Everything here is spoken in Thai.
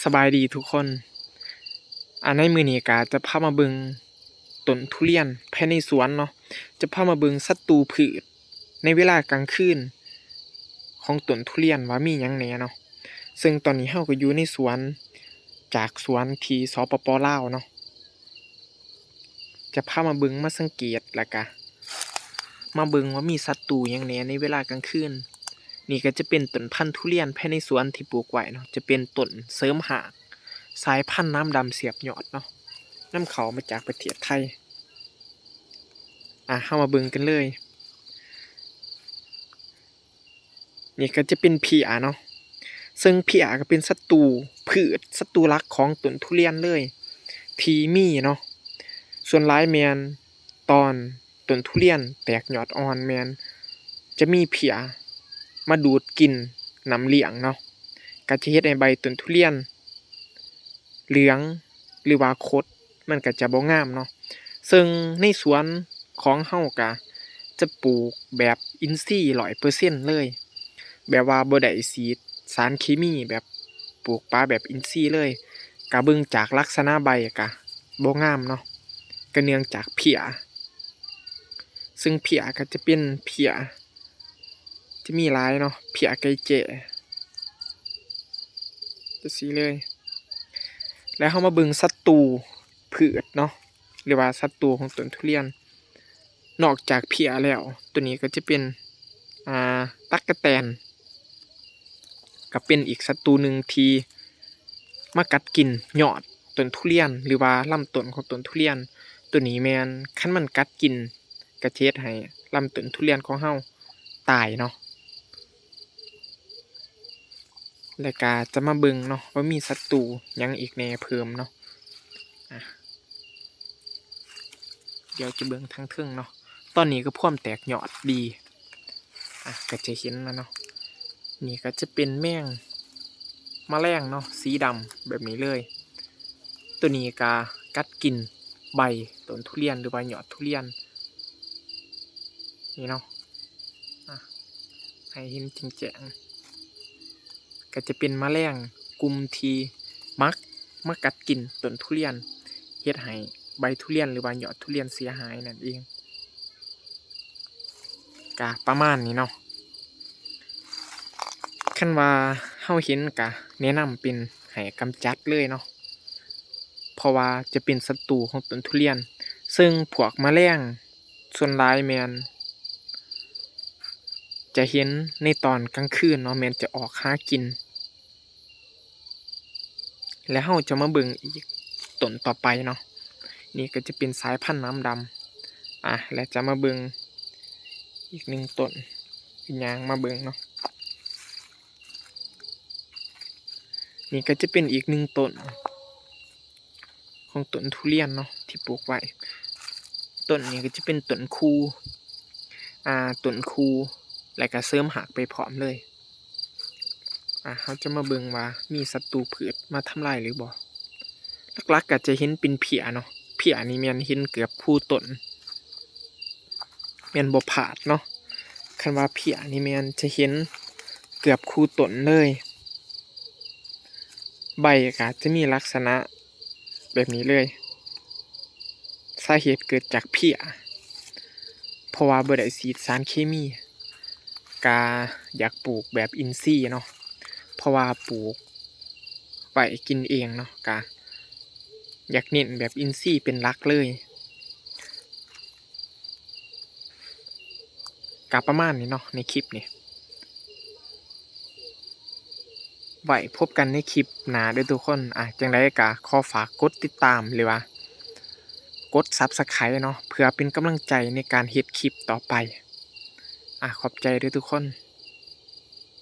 สบายดีทุกคนในมื้อนี้ก็จะพามาเบิ่งต้นทุเรียนภายในสวนเนาะจะพามาเบิ่งศัตรูพืชในเวลากลางคืนของต้นทุเรียนว่ามีหยังแหน่เนาะซึ่งตอนนี้เราก็อยู่ในสวนจากสวนที่สปป.ลาวเนาะจะพามาเบิ่งมาสังเกตแล้วก็มาเบิ่งว่ามีศัตรูหยังแหน่ในเวลากลางคืนนี่ก็จะเป็นต้นพันธุ์ทุเรียนภายในสวนที่ปลูกไว้เนาะจะเป็นต้นเสริมหากสายพันธุ์น้ำดำเสียบยอดเนาะนำเข้ามาจากประเทศไทยเข้ามาเบิ่งกันเลยนี่ก็จะเป็นเพียเนาะซึ่งเพียก็เป็นศัตรูพืชศัตรูหลักของต้นทุเรียนเลยที่มีเนาะส่วนหลายแม่นตอนต้นทุเรียนแตกยอดอ่อนแม่นจะมีเพียมาดูดกินน้ำเลี้ยงเนาะก็จะเฮ็ดให้ใบต้นทุเรียนเหลืองหรือว่าคดมันก็จะบ่งามเนาะซึ่งในสวนของเฮาก็จะปลูกแบบอินทรีย์ 100% เลยแบบว่าบ่ได้ฉีดสารเคมีแบบปลูกป่าแบบอินทรีย์เลยก็เบิ่งจากลักษณะใบก็บ่งามเนาะก็เนื่องจากเพียซึ่งเพียก็จะเป็นเพียจะมีหลายเนาะเพียไก่แจ้จังซี่เลยแล้วเฮามาเบิ่งศัตรูพืชเนาะหรือว่าศัตรูของต้นทุเรียนนอกจากเพียแล้วตัวนี้ก็จะเป็นตั๊กแตนก็เป็นอีกศัตรูหนึ่งที่มากัดกินยอดต้นทุเรียนหรือว่าลำต้นของต้นทุเรียนตัวนี้แม่นคันมันกัดกินก็จะเฮ็ดให้ลำต้นทุเรียนของเฮาตายเนาะแล้วก็จะมาเบิ่งเนาะว่ามีศัตรูหยังอีกแหน่เพิ่มเนาะเดี๋ยวจะเบิ่งทางเทิงเนาะตอนนี้ก็พร้อมแตกยอดดีก็จะเห็นแล้วเนาะนี่ก็จะเป็นแมลงเนาะสีดำแบบนี้เลยตัวนี้ก็กัดกินใบต้นทุเรียนหรือว่ายอดทุเรียนนี่เนาะให้เห็นจริงแจ้งก็จะเป็นแมลงกลุ่มที่มากัดกินต้นทุเรียนเฮ็ดให้ใบทุเรียนหรือว่ายอดทุเรียนเสียหายนั่นเองก็ประมาณนี้เนาะคันว่าเฮาเห็นก็แนะนำเป็นให้กำจัดเลยเนาะเพราะว่าจะเป็นศัตรูของต้นทุเรียนซึ่งพวกแมลงส่วนหลายแม่นจะเห็นในตอนกลางคืนเนาะแม่นจะออกหากินแล้วเราจะมาเบิ่งอีกต้นต่อไปเนาะนี่ก็จะเป็นสายพันธุ์น้ำดำและจะมาเบิ่งอีกหนึ่งต้นย่างมาเบิ่งเนาะนี่ก็จะเป็นอีกหนึ่งต้นของต้นทุเรียนเนาะที่ปลูกไว้ต้นนี้ก็จะเป็นต้นคูต้นคูแล้วก็เสริมหักไปพร้อมเลยเราจะมาเบิ่งว่ามีศัตรูพืชมาทำลายหรือบ่หลักๆก็จะเห็นเป็นเพียเนาะเพียนี่แม่นเห็นเกือบคู่ต้นแม่นบ่พลาดเนาะคันว่าเพียนี่แม่นจะเห็นเกือบคู่ต้นเลยใบก็จะมีลักษณะแบบนี้เลยสาเหตุเกิดจากเพียเพราะว่าบ่ได้ฉีดสารเคมีก็อยากปลูกแบบอินทรีย์เนาะเพราะว่าปลูกไว้กินเองเนาะก็อยากเน้นแบบอินทรีย์เป็นหลักเลยก็ประมาณนี้เนาะในคลิปนี้ไว้พบกันในคลิปหน้าเด้อทุกคนจั่งใดก็ขอฝากกดติดตามหรือว่ากด Subscribe เนาะเพื่อเป็นกำลังใจในการเฮ็ดคลิปต่อไปขอบใจเด้อทุกคน